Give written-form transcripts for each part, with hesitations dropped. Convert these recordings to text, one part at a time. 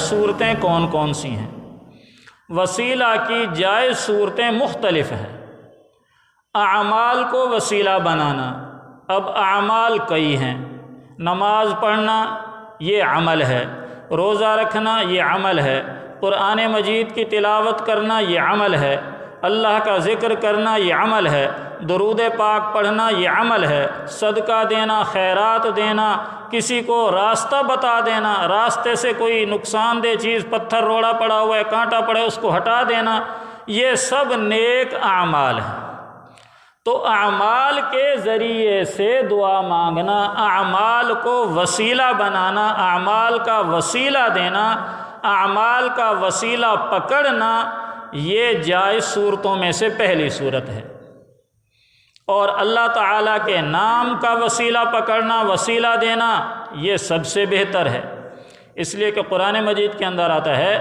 صورتیں کون کون سی ہیں؟ وسیلہ کی جائز صورتیں مختلف ہیں۔ اعمال کو وسیلہ بنانا، اب اعمال کئی ہیں۔ نماز پڑھنا یہ عمل ہے، روزہ رکھنا یہ عمل ہے، قرآن مجید کی تلاوت کرنا یہ عمل ہے، اللہ کا ذکر کرنا یہ عمل ہے، درود پاک پڑھنا یہ عمل ہے، صدقہ دینا، خیرات دینا، کسی کو راستہ بتا دینا، راستے سے کوئی نقصان دہ چیز، پتھر روڑا پڑا ہوا ہے، کانٹا پڑا ہے، اس کو ہٹا دینا، یہ سب نیک اعمال ہیں۔ تو اعمال کے ذریعے سے دعا مانگنا، اعمال کو وسیلہ بنانا، اعمال کا وسیلہ دینا، اعمال کا وسیلہ پکڑنا، یہ جائز صورتوں میں سے پہلی صورت ہے۔ اور اللہ تعالیٰ کے نام کا وسیلہ پکڑنا، وسیلہ دینا، یہ سب سے بہتر ہے۔ اس لیے کہ قرآن مجید کے اندر آتا ہے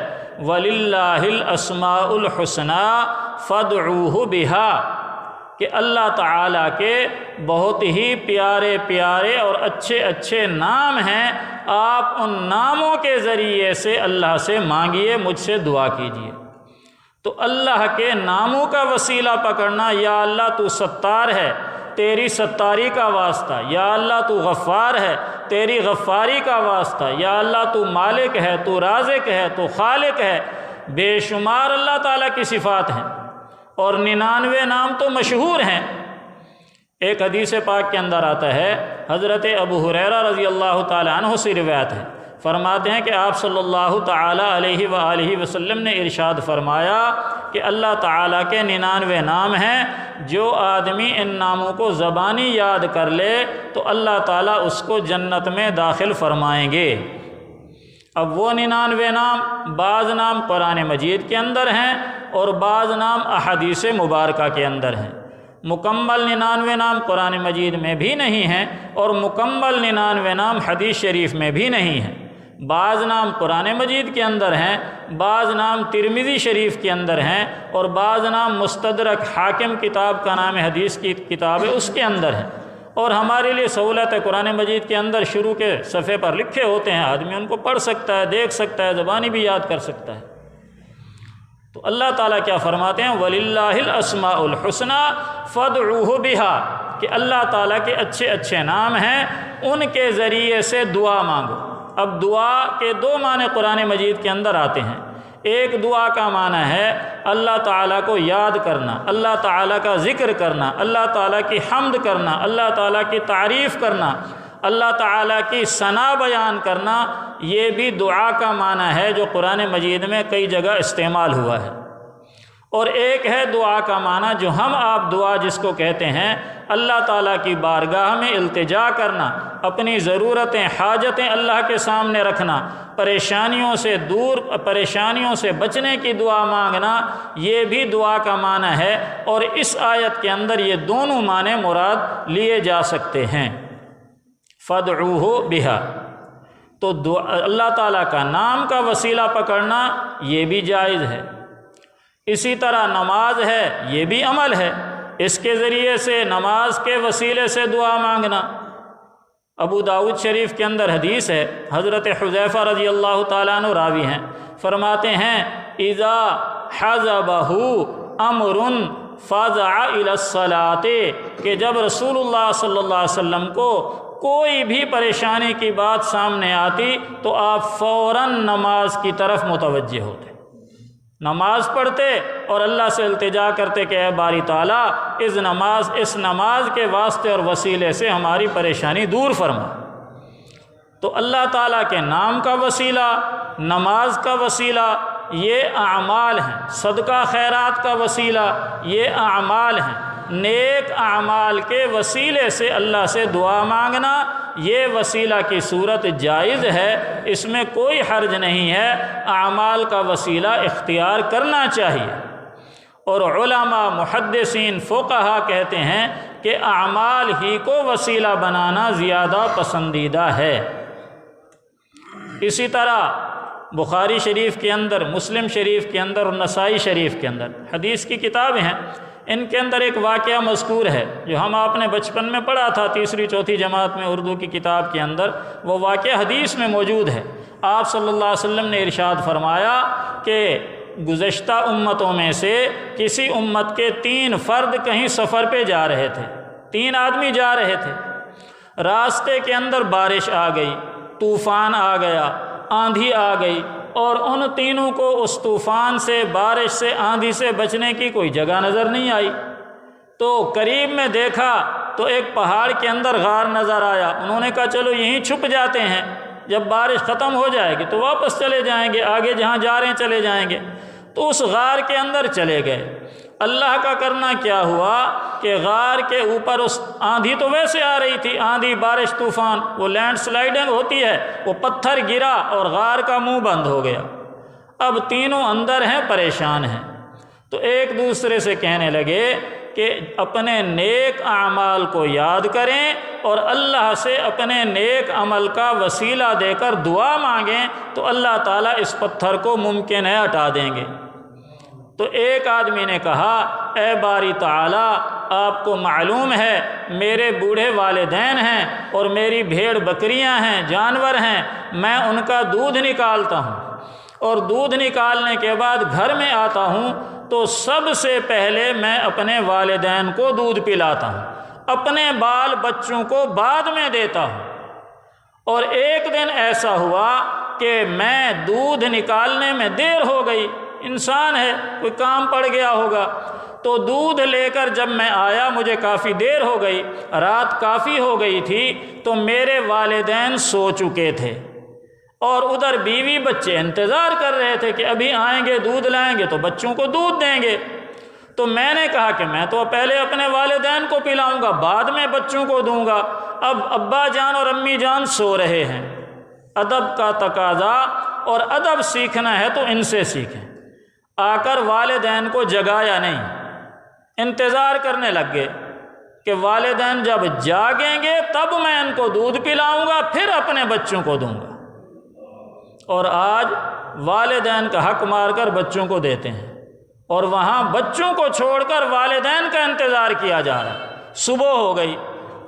وَلِلَّهِ الْأَسْمَاءُ الْحُسْنَى فَادْعُوهُ بِهَا، کہ اللہ تعالیٰ کے بہت ہی پیارے پیارے اور اچھے اچھے نام ہیں، آپ ان ناموں کے ذریعے سے اللہ سے مانگیے، مجھ سے دعا کیجیے۔ تو اللہ کے ناموں کا وسیلہ پکڑنا، یا اللہ تو ستار ہے، تیری ستاری کا واسطہ، یا اللہ تو غفار ہے، تیری غفاری کا واسطہ، یا اللہ تو مالک ہے، تو رازق ہے، تو خالق ہے، بے شمار اللہ تعالیٰ کی صفات ہیں، اور 99 نام تو مشہور ہیں۔ ایک حدیث پاک کے اندر آتا ہے، حضرت ابو ہریرہ رضی اللہ تعالی عنہ سے روایت ہے، فرماتے ہیں کہ آپ صلی اللہ تعالی علیہ وآلہ وسلم نے ارشاد فرمایا کہ اللہ تعالیٰ کے 99 نام ہیں، جو آدمی ان ناموں کو زبانی یاد کر لے تو اللہ تعالیٰ اس کو جنت میں داخل فرمائیں گے۔ اب وہ 99 نام، بعض نام قرآن مجید کے اندر ہیں اور بعض نام احادیث مبارکہ کے اندر ہیں۔ مکمل 99 نام قرآن مجید میں بھی نہیں ہیں اور مکمل 99 نام حدیث شریف میں بھی نہیں ہیں۔ بعض نام قرآن مجید کے اندر ہیں، بعض نام ترمذی شریف کے اندر ہیں، اور بعض نام مستدرک حاکم کتاب کا نام حدیث کی کتاب ہے اس کے اندر ہیں۔ اور ہمارے لیے سہولت ہے، قرآن مجید کے اندر شروع کے صفحے پر لکھے ہوتے ہیں، آدمی ان کو پڑھ سکتا ہے، دیکھ سکتا ہے، زبانی بھی یاد کر سکتا ہے۔ تو اللہ تعالیٰ کیا فرماتے ہیں وَلِلَّهِ الْأَسْمَاءُ الْحُسْنَى فَادْعُوهُ بِهَا، کہ اللہ تعالیٰ کے اچھے اچھے نام ہیں، ان کے ذریعے سے دعا مانگو۔ اب دعا کے دو معنی قرآن مجید کے اندر آتے ہیں۔ ایک دعا کا معنی ہے اللہ تعالیٰ کو یاد کرنا، اللہ تعالیٰ کا ذکر کرنا، اللہ تعالیٰ کی حمد کرنا، اللہ تعالیٰ کی تعریف کرنا، اللہ تعالیٰ کی ثنا بیان کرنا، یہ بھی دعا کا معنی ہے جو قرآن مجید میں کئی جگہ استعمال ہوا ہے۔ اور ایک ہے دعا کا معنی جو ہم آپ دعا جس کو کہتے ہیں، اللہ تعالیٰ کی بارگاہ میں التجا کرنا، اپنی ضرورتیں حاجتیں اللہ کے سامنے رکھنا، پریشانیوں سے دور، پریشانیوں سے بچنے کی دعا مانگنا، یہ بھی دعا کا معنی ہے۔ اور اس آیت کے اندر یہ دونوں معنی مراد لیے جا سکتے ہیں۔ فَادْعُوهُ بِهَا، تو اللہ تعالیٰ کا نام کا وسیلہ پکڑنا یہ بھی جائز ہے۔ اسی طرح نماز ہے، یہ بھی عمل ہے، اس کے ذریعے سے نماز کے وسیلے سے دعا مانگنا۔ ابو داؤد شریف کے اندر حدیث ہے، حضرت حذیفہ رضی اللہ تعالیٰ عنہ راوی ہیں، فرماتے ہیں اذا حزبہ امر فزع الی الصلاۃ، کہ جب رسول اللہ صلی اللہ علیہ وسلم کو کوئی بھی پریشانی کی بات سامنے آتی تو آپ فوراً نماز کی طرف متوجہ ہوتے، نماز پڑھتے اور اللہ سے التجا کرتے کہ اے باری تعالیٰ اس نماز کے واسطے اور وسیلے سے ہماری پریشانی دور فرما۔ تو اللہ تعالیٰ کے نام کا وسیلہ، نماز کا وسیلہ، یہ اعمال ہیں۔ صدقہ خیرات کا وسیلہ، یہ اعمال ہیں۔ نیک اعمال کے وسیلے سے اللہ سے دعا مانگنا، یہ وسیلہ کی صورت جائز ہے، اس میں کوئی حرج نہیں ہے، اعمال کا وسیلہ اختیار کرنا چاہیے۔ اور علماء، محدثین، فقہا کہتے ہیں کہ اعمال ہی کو وسیلہ بنانا زیادہ پسندیدہ ہے۔ اسی طرح بخاری شریف کے اندر، مسلم شریف کے اندر اور نسائی شریف کے اندر حدیث کی کتابیں ہیں، ان کے اندر ایک واقعہ مذکور ہے جو ہم آپ نے بچپن میں پڑھا تھا، تیسری چوتھی جماعت میں اردو کی کتاب کے اندر وہ واقعہ حدیث میں موجود ہے۔ آپ صلی اللہ علیہ وسلم نے ارشاد فرمایا کہ گزشتہ امتوں میں سے کسی امت کے 3 فرد کہیں سفر پہ جا رہے تھے، 3 آدمی جا رہے تھے، راستے کے اندر بارش آ گئی، طوفان آ گیا، آندھی آ گئی، اور ان تینوں کو اس طوفان سے، بارش سے، آندھی سے بچنے کی کوئی جگہ نظر نہیں آئی۔ تو قریب میں دیکھا تو ایک پہاڑ کے اندر غار نظر آیا، انہوں نے کہا چلو یہیں چھپ جاتے ہیں، جب بارش ختم ہو جائے گی تو واپس چلے جائیں گے، آگے جہاں جا رہے ہیں چلے جائیں گے۔ تو اس غار کے اندر چلے گئے۔ اللہ کا کرنا کیا ہوا کہ غار کے اوپر اس آندھی تو ویسے آ رہی تھی، آندھی، بارش، طوفان، وہ لینڈ سلائڈنگ ہوتی ہے، وہ پتھر گرا اور غار کا منہ بند ہو گیا۔ اب تینوں اندر ہیں، پریشان ہیں، تو ایک دوسرے سے کہنے لگے کہ اپنے نیک اعمال کو یاد کریں اور اللہ سے اپنے نیک عمل کا وسیلہ دے کر دعا مانگیں تو اللہ تعالیٰ اس پتھر کو ممکن ہے ہٹا دیں گے۔ تو ایک آدمی نے کہا اے باری تعالیٰ، آپ کو معلوم ہے میرے بوڑھے والدین ہیں اور میری بھیڑ بکریاں ہیں، جانور ہیں، میں ان کا دودھ نکالتا ہوں، اور دودھ نکالنے کے بعد گھر میں آتا ہوں تو سب سے پہلے میں اپنے والدین کو دودھ پلاتا ہوں، اپنے بال بچوں کو بعد میں دیتا ہوں۔ اور ایک دن ایسا ہوا کہ میں دودھ نکالنے میں دیر ہو گئی، انسان ہے، کوئی کام پڑ گیا ہوگا، تو دودھ لے کر جب میں آیا مجھے کافی دیر ہو گئی، رات کافی ہو گئی تھی، تو میرے والدین سو چکے تھے اور ادھر بیوی بچے انتظار کر رہے تھے کہ ابھی آئیں گے، دودھ لائیں گے تو بچوں کو دودھ دیں گے۔ تو میں نے کہا کہ میں تو پہلے اپنے والدین کو پلاؤں گا، بعد میں بچوں کو دوں گا۔ اب ابا جان اور امی جان سو رہے ہیں، ادب کا تقاضا، اور ادب سیکھنا ہے تو ان سے سیکھیں۔ آ کر والدین کو جگایا نہیں، انتظار کرنے لگ گئے کہ والدین جب جاگیں گے تب میں ان کو دودھ پلاؤں گا، پھر اپنے بچوں کو دوں گا۔ اور آج والدین کا حق مار کر بچوں کو دیتے ہیں، اور وہاں بچوں کو چھوڑ کر والدین کا انتظار کیا جا رہا ہے۔ صبح ہو گئی،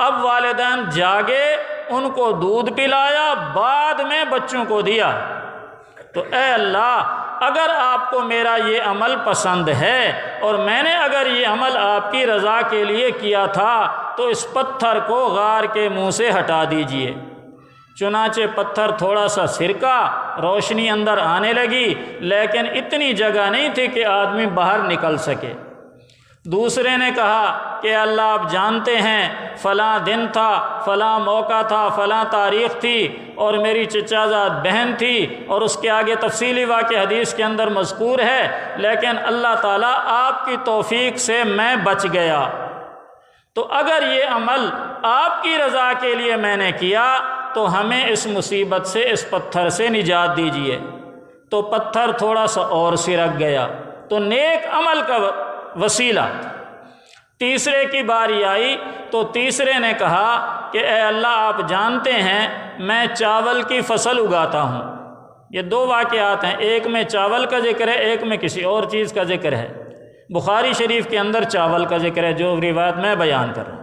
اب والدین جاگے، ان کو دودھ پلایا، بعد میں بچوں کو دیا۔ تو اے اللہ، اگر آپ کو میرا یہ عمل پسند ہے اور میں نے اگر یہ عمل آپ کی رضا کے لیے کیا تھا تو اس پتھر کو غار کے منہ سے ہٹا دیجئے۔ چنانچہ پتھر تھوڑا سا سرکا، روشنی اندر آنے لگی، لیکن اتنی جگہ نہیں تھی کہ آدمی باہر نکل سکے۔ دوسرے نے کہا کہ اللہ آپ جانتے ہیں فلاں دن تھا، فلاں موقع تھا، فلاں تاریخ تھی، اور میری چچا زاد بہن تھی، اور اس کے آگے تفصیلی واقعہ حدیث کے اندر مذکور ہے، لیکن اللہ تعالیٰ آپ کی توفیق سے میں بچ گیا۔ تو اگر یہ عمل آپ کی رضا کے لیے میں نے کیا تو ہمیں اس مصیبت سے، اس پتھر سے نجات دیجیے۔ تو پتھر تھوڑا سا اور سرک گیا، تو نیک عمل کا وسیلہ۔ تیسرے کی باری آئی تو تیسرے نے کہا کہ اے اللہ، آپ جانتے ہیں میں چاول کی فصل اگاتا ہوں۔ یہ 2 واقعات ہیں، ایک میں چاول کا ذکر ہے، ایک میں کسی اور چیز کا ذکر ہے۔ بخاری شریف کے اندر چاول کا ذکر ہے، جو روایت میں بیان کر رہا ہوں۔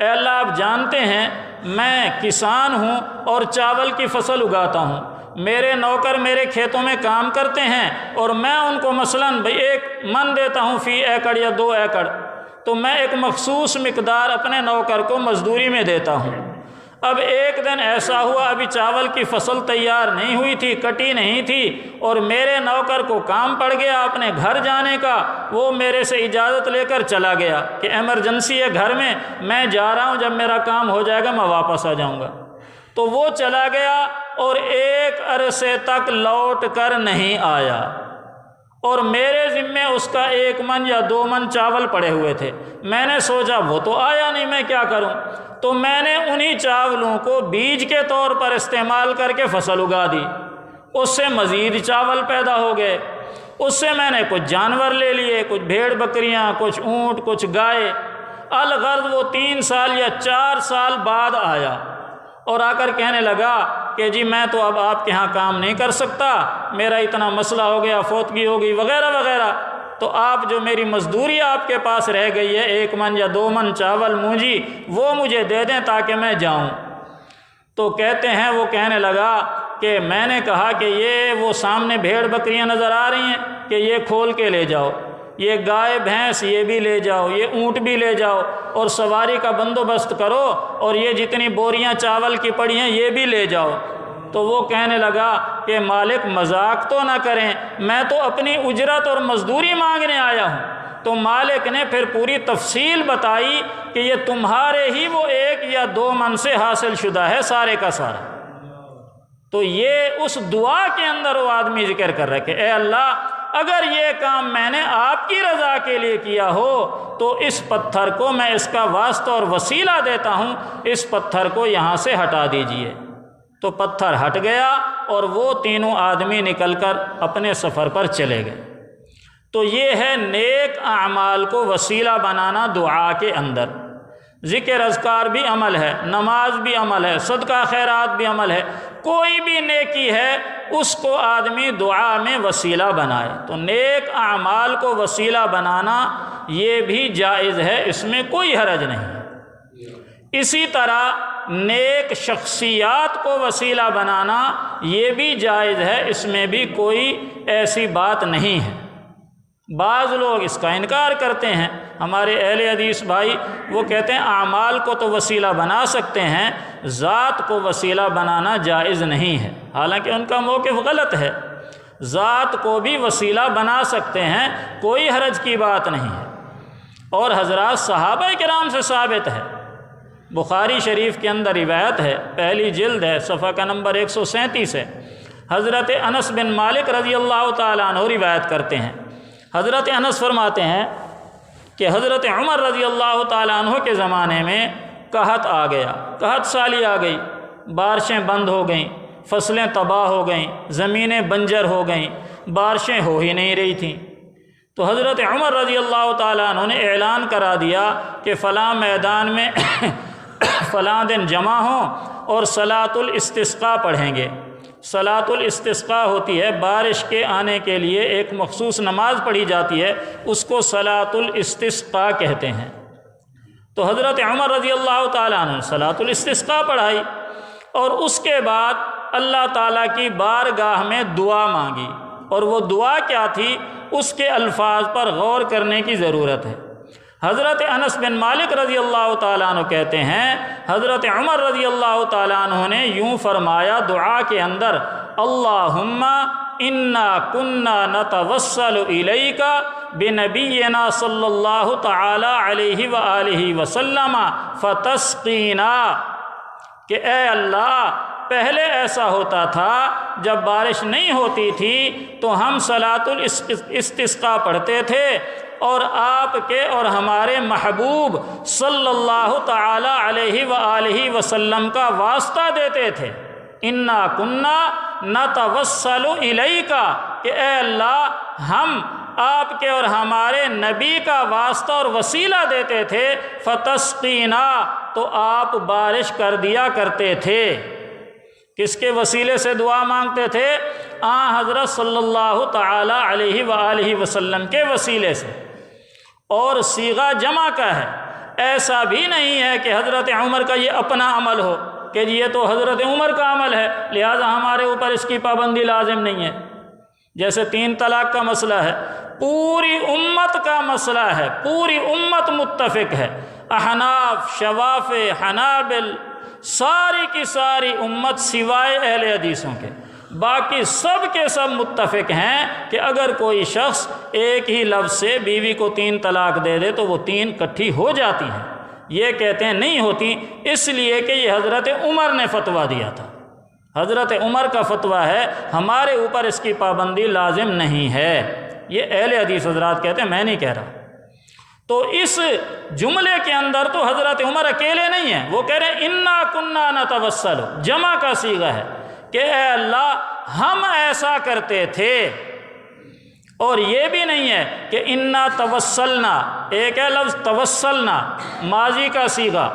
اے اللہ، آپ جانتے ہیں میں کسان ہوں اور چاول کی فصل اگاتا ہوں، میرے نوکر میرے کھیتوں میں کام کرتے ہیں، اور میں ان کو مثلاً 1 من دیتا ہوں فی ایکڑ یا 2 ایکڑ، تو میں ایک مخصوص مقدار اپنے نوکر کو مزدوری میں دیتا ہوں۔ اب ایک دن ایسا ہوا، ابھی چاول کی فصل تیار نہیں ہوئی تھی، کٹی نہیں تھی، اور میرے نوکر کو کام پڑ گیا اپنے گھر جانے کا، وہ میرے سے اجازت لے کر چلا گیا کہ ایمرجنسی ہے گھر میں جا رہا ہوں، جب میرا کام ہو جائے گا میں واپس آ جاؤں گا۔ تو وہ چلا گیا اور ایک عرصے تک لوٹ کر نہیں آیا، اور میرے ذمے اس کا 1 من یا 2 من چاول پڑے ہوئے تھے۔ میں نے سوچا وہ تو آیا نہیں، میں کیا کروں؟ تو میں نے انہی چاولوں کو بیج کے طور پر استعمال کر کے فصل اگا دی، اس سے مزید چاول پیدا ہو گئے، اس سے میں نے کچھ جانور لے لیے، کچھ بھیڑ بکریاں، کچھ اونٹ، کچھ گائے۔ الغرض وہ 3 سال یا 4 سال بعد آیا اور آ کر کہنے لگا کہ جی میں تو اب آپ کے ہاں کام نہیں کر سکتا، میرا اتنا مسئلہ ہو گیا، فوتگی ہو گئی وغیرہ وغیرہ، تو آپ جو میری مزدوری آپ کے پاس رہ گئی ہے 1 من یا 2 من چاول مونجی، وہ مجھے دے دیں تاکہ میں جاؤں۔ تو کہتے ہیں وہ کہنے لگا کہ میں نے کہا کہ یہ وہ سامنے بھیڑ بکریاں نظر آ رہی ہیں کہ یہ کھول کے لے جاؤ، یہ گائے بھینس یہ بھی لے جاؤ، یہ اونٹ بھی لے جاؤ اور سواری کا بندوبست کرو، اور یہ جتنی بوریاں چاول کی پڑی ہیں یہ بھی لے جاؤ۔ تو وہ کہنے لگا کہ مالک مذاق تو نہ کریں، میں تو اپنی اجرت اور مزدوری مانگنے آیا ہوں۔ تو مالک نے پھر پوری تفصیل بتائی کہ یہ تمہارے ہی وہ 1 یا 2 من سے حاصل شدہ ہے سارے کا سارا۔ تو یہ اس دعا کے اندر وہ آدمی ذکر کر رہا ہے کہ اے اللہ، اگر یہ کام میں نے آپ کی رضا کے لیے کیا ہو تو اس پتھر کو میں اس کا واسطہ اور وسیلہ دیتا ہوں، اس پتھر کو یہاں سے ہٹا دیجئے۔ تو پتھر ہٹ گیا اور وہ تینوں آدمی نکل کر اپنے سفر پر چلے گئے۔ تو یہ ہے نیک اعمال کو وسیلہ بنانا دعا کے اندر۔ ذکر اذکار بھی عمل ہے، نماز بھی عمل ہے، صدقہ خیرات بھی عمل ہے، کوئی بھی نیکی ہے اس کو آدمی دعا میں وسیلہ بنائے۔ تو نیک اعمال کو وسیلہ بنانا یہ بھی جائز ہے، اس میں کوئی حرج نہیں۔ اسی طرح نیک شخصیات کو وسیلہ بنانا یہ بھی جائز ہے، اس میں بھی کوئی ایسی بات نہیں ہے۔ بعض لوگ اس کا انکار کرتے ہیں، ہمارے اہل حدیث بھائی وہ کہتے ہیں اعمال کو تو وسیلہ بنا سکتے ہیں، ذات کو وسیلہ بنانا جائز نہیں ہے، حالانکہ ان کا موقف غلط ہے۔ ذات کو بھی وسیلہ بنا سکتے ہیں، کوئی حرج کی بات نہیں ہے، اور حضرات صحابہ کرام سے ثابت ہے۔ بخاری شریف کے اندر روایت ہے، پہلی جلد ہے، صفحہ کا نمبر 137 ہے۔ حضرت انس بن مالک رضی اللہ تعالیٰ عنہ روایت کرتے ہیں، حضرت انس فرماتے ہیں کہ حضرت عمر رضی اللہ تعالیٰ عنہ کے زمانے میں قحط آ گیا، قحط سالی آ گئی، بارشیں بند ہو گئیں، فصلیں تباہ ہو گئیں، زمینیں بنجر ہو گئیں، بارشیں ہو ہی نہیں رہی تھیں۔ تو حضرت عمر رضی اللہ تعالیٰ عنہ نے اعلان کرا دیا کہ فلاں میدان میں فلاں دن جمع ہوں اور صلاۃ الاستسقاء پڑھیں گے۔ صلاۃ الاستسقاء ہوتی ہے بارش کے آنے کے لیے ایک مخصوص نماز پڑھی جاتی ہے، اس کو صلاۃ الاستسقاء کہتے ہیں۔ تو حضرت عمر رضی اللہ تعالیٰ عنہ نے صلاۃ الاستسقاء پڑھائی، اور اس کے بعد اللہ تعالیٰ کی بارگاہ میں دعا مانگی، اور وہ دعا کیا تھی اس کے الفاظ پر غور کرنے کی ضرورت ہے۔ حضرت انس بن مالک رضی اللہ تعالیٰ عنہ کہتے ہیں حضرت عمر رضی اللہ تعالیٰ عنہ نے یوں فرمایا دعا کے اندر، اللہم انا کنا نتوسل الیک بنبینا صلی اللہ تعالی علیہ وآلہ وسلم فتسقینا، کہ اے اللہ پہلے ایسا ہوتا تھا جب بارش نہیں ہوتی تھی تو ہم صلاۃ الاستسقاء پڑھتے تھے اور آپ کے اور ہمارے محبوب صلی اللہ تعالی علیہ وآلہ وسلم کا واسطہ دیتے تھے۔ انا کنا نتوسل الیک، کہ اے اللہ ہم آپ کے اور ہمارے نبی کا واسطہ اور وسیلہ دیتے تھے، فتسقینا، تو آپ بارش کر دیا کرتے تھے۔ کس کے وسیلے سے دعا مانگتے تھے؟ حضرت صلی اللہ تعالی علیہ وآلہ وسلم کے وسیلے سے، اور صیغہ جمع کا ہے، ایسا بھی نہیں ہے کہ حضرت عمر کا یہ اپنا عمل ہو کہ یہ تو حضرت عمر کا عمل ہے لہٰذا ہمارے اوپر اس کی پابندی لازم نہیں ہے۔ جیسے 3 طلاق کا مسئلہ ہے، پوری امت کا مسئلہ ہے، پوری امت متفق ہے، احناف، شوافع، حنابل، ساری کی ساری امت سوائے اہل حدیثوں کے، باقی سب کے سب متفق ہیں کہ اگر کوئی شخص ایک ہی لفظ سے بیوی کو 3 طلاق دے دے تو وہ 3 اکٹھی ہو جاتی ہیں۔ یہ کہتے ہیں نہیں ہوتی، اس لیے کہ یہ حضرت عمر نے فتویٰ دیا تھا، حضرت عمر کا فتویٰ ہے، ہمارے اوپر اس کی پابندی لازم نہیں ہے۔ یہ اہل حدیث حضرات کہتے ہیں، میں نہیں کہہ رہا۔ تو اس جملے کے اندر تو حضرت عمر اکیلے نہیں ہیں، وہ کہہ رہے ہیں انا کنا نتوسل، جمع کا صیغہ ہے کہ اے اللہ ہم ایسا کرتے تھے۔ اور یہ بھی نہیں ہے کہ انا توسلنا، ایک ہے لفظ توسلنا ماضی کا صیغہ،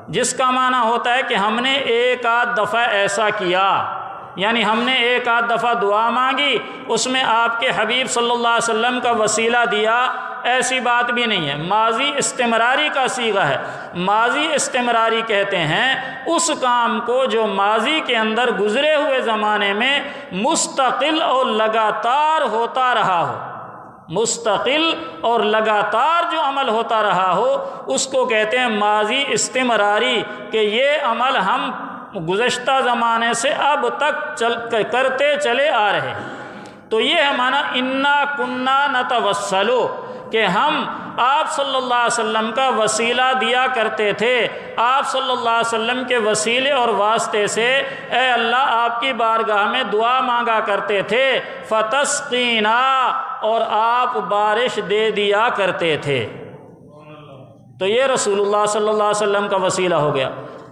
جس کا معنی ہوتا ہے کہ ہم نے ایک آدھ دفعہ ایسا کیا، یعنی ہم نے ایک آدھ دفعہ دعا مانگی، اس میں آپ کے حبیب صلی اللہ علیہ وسلم کا وسیلہ دیا، ایسی بات بھی نہیں ہے، ماضی استمراری کا صیغہ ہے۔ ماضی استمراری کہتے ہیں اس کام کو جو ماضی کے اندر گزرے ہوئے زمانے میں مستقل اور لگاتار ہوتا رہا ہو، مستقل اور لگاتار جو عمل ہوتا رہا ہو اس کو کہتے ہیں ماضی استمراری، کہ یہ عمل ہم گزشتہ زمانے سے اب تک کرتے چلے آ رہے ہیں۔ تو یہ ہے معنی انا کننا نتوسلو، کہ ہم آپ صلی اللہ علیہ وسلم کا وسیلہ دیا کرتے تھے، آپ صلی اللہ علیہ وسلم کے وسیلے اور واسطے سے اے اللہ آپ کی بارگاہ میں دعا مانگا کرتے تھے، فتسقینا، اور آپ بارش دے دیا کرتے تھے۔ تو یہ رسول اللہ صلی اللہ علیہ وسلم کا وسیلہ ہو گیا۔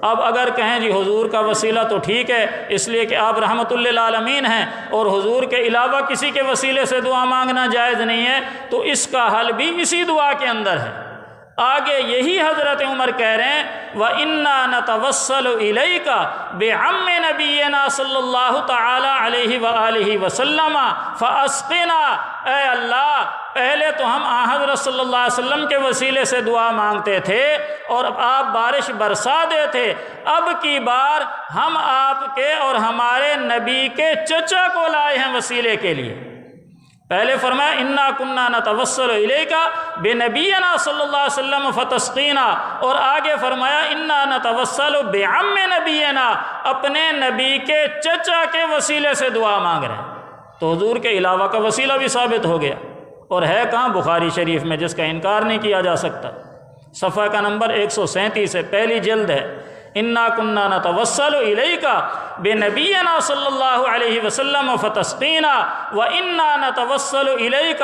اب اگر کہیں جی حضور کا وسیلہ تو ٹھیک ہے، اس لیے کہ آپ رحمت للعالمین ہیں اور حضور کے علاوہ کسی کے وسیلے سے دعا مانگنا جائز نہیں ہے، تو اس کا حل بھی اسی دعا کے اندر ہے۔ آگے یہی حضرت عمر کہہ رہے ہیں وَإِنَّا نَتَوَسَّلُ إِلَيْكَ بِعَمِّ نَبِيِّنَا صلی اللہ تعالی علیہ وآلہ وسلم فَأَسْقِنَا، اے اللہ پہلے تو ہم حضرت صلی اللہ علیہ وسلم کے وسیلے سے دعا مانگتے تھے اور آپ بارش برسا دیتے، اب کی بار ہم آپ کے اور ہمارے نبی کے چچا کو لائے ہیں وسیلے کے لیے۔ پہلے فرمایا انا کننا نتوسل الیک بنبینا صلی اللہ علیہ وسلم فتسقینا، اور آگے فرمایا انا نتوسل بعم نبینا، اپنے نبی کے چچا کے وسیلے سے دعا مانگ رہے ہیں۔ تو حضور کے علاوہ کا وسیلہ بھی ثابت ہو گیا، اور ہے کہاں؟ بخاری شریف میں، جس کا انکار نہیں کیا جا سکتا۔ صفحہ کا نمبر 137 ہے، پہلی جلد ہے۔ انا کننا نتوسل الیک بنبینا صلی اللہ علیہ وسلم فتسقینا وانا نتوسل الیک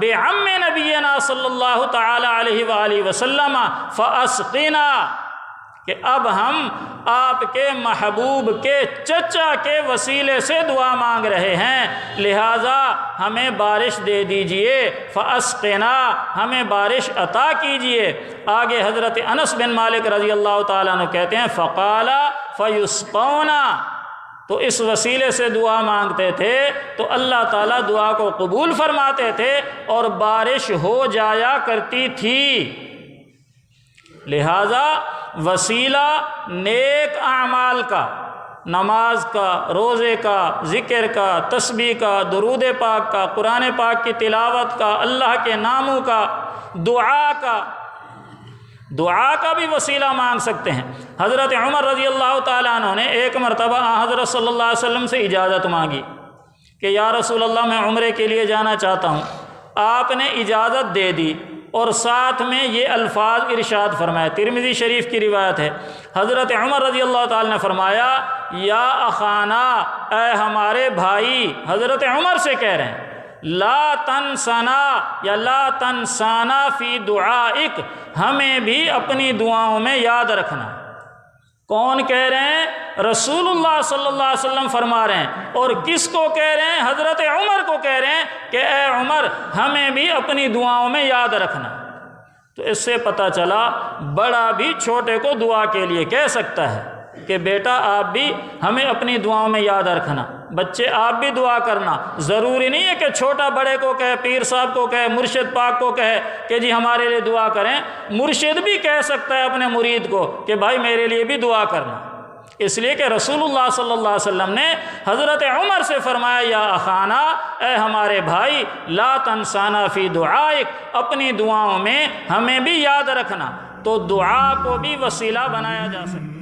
بعم نبینا صلی اللہ تعالی علیہ وآلہ وسلم فاسقنا، کہ اب ہم آپ کے محبوب کے چچا کے وسیلے سے دعا مانگ رہے ہیں، لہٰذا ہمیں بارش دے دیجئے، فاسقنا، ہمیں بارش عطا کیجئے۔ آگے حضرت انس بن مالک رضی اللہ تعالیٰ عنہ کہتے ہیں فقال فیسقون، تو اس وسیلے سے دعا مانگتے تھے تو اللہ تعالیٰ دعا کو قبول فرماتے تھے اور بارش ہو جایا کرتی تھی۔ لہٰذا وسیلہ نیک اعمال کا، نماز کا، روزے کا، ذکر کا، تسبیح کا، درود پاک کا، قرآن پاک کی تلاوت کا، اللہ کے ناموں کا، دعا کا بھی وسیلہ مانگ سکتے ہیں۔ حضرت عمر رضی اللہ تعالیٰ عنہ نے ایک مرتبہ حضرت صلی اللہ علیہ وسلم سے اجازت مانگی کہ یا رسول اللہ میں عمرے کے لیے جانا چاہتا ہوں۔ آپ نے اجازت دے دی اور ساتھ میں یہ الفاظ ارشاد فرمائے، ترمذی شریف کی روایت ہے۔ حضرت عمر رضی اللہ تعالیٰ نے فرمایا یا اخانا، اے ہمارے بھائی، حضرت عمر سے کہہ رہے ہیں لا تنسنا یا لا تنسانا فی دعائک، ہمیں بھی اپنی دعاؤں میں یاد رکھنا۔ کون کہہ رہے ہیں؟ رسول اللہ صلی اللہ علیہ وسلم فرما رہے ہیں، اور کس کو کہہ رہے ہیں؟ حضرت عمر کو کہہ رہے ہیں کہ اے عمر ہمیں بھی اپنی دعاؤں میں یاد رکھنا۔ تو اس سے پتہ چلا بڑا بھی چھوٹے کو دعا کے لیے کہہ سکتا ہے کہ بیٹا آپ بھی ہمیں اپنی دعاؤں میں یاد رکھنا، بچے آپ بھی دعا کرنا۔ ضروری نہیں ہے کہ چھوٹا بڑے کو کہے، پیر صاحب کو کہے، مرشد پاک کو کہے کہ جی ہمارے لیے دعا کریں، مرشد بھی کہہ سکتا ہے اپنے مرید کو کہ بھائی میرے لیے بھی دعا کرنا، اس لیے کہ رسول اللہ صلی اللہ علیہ وسلم نے حضرت عمر سے فرمایا یا اخانا، اے ہمارے بھائی، لا تنسانا فی دعائک، اپنی دعاؤں میں ہمیں بھی یاد رکھنا۔ تو دعا کو بھی وسیلہ بنایا جا سکتا ہے۔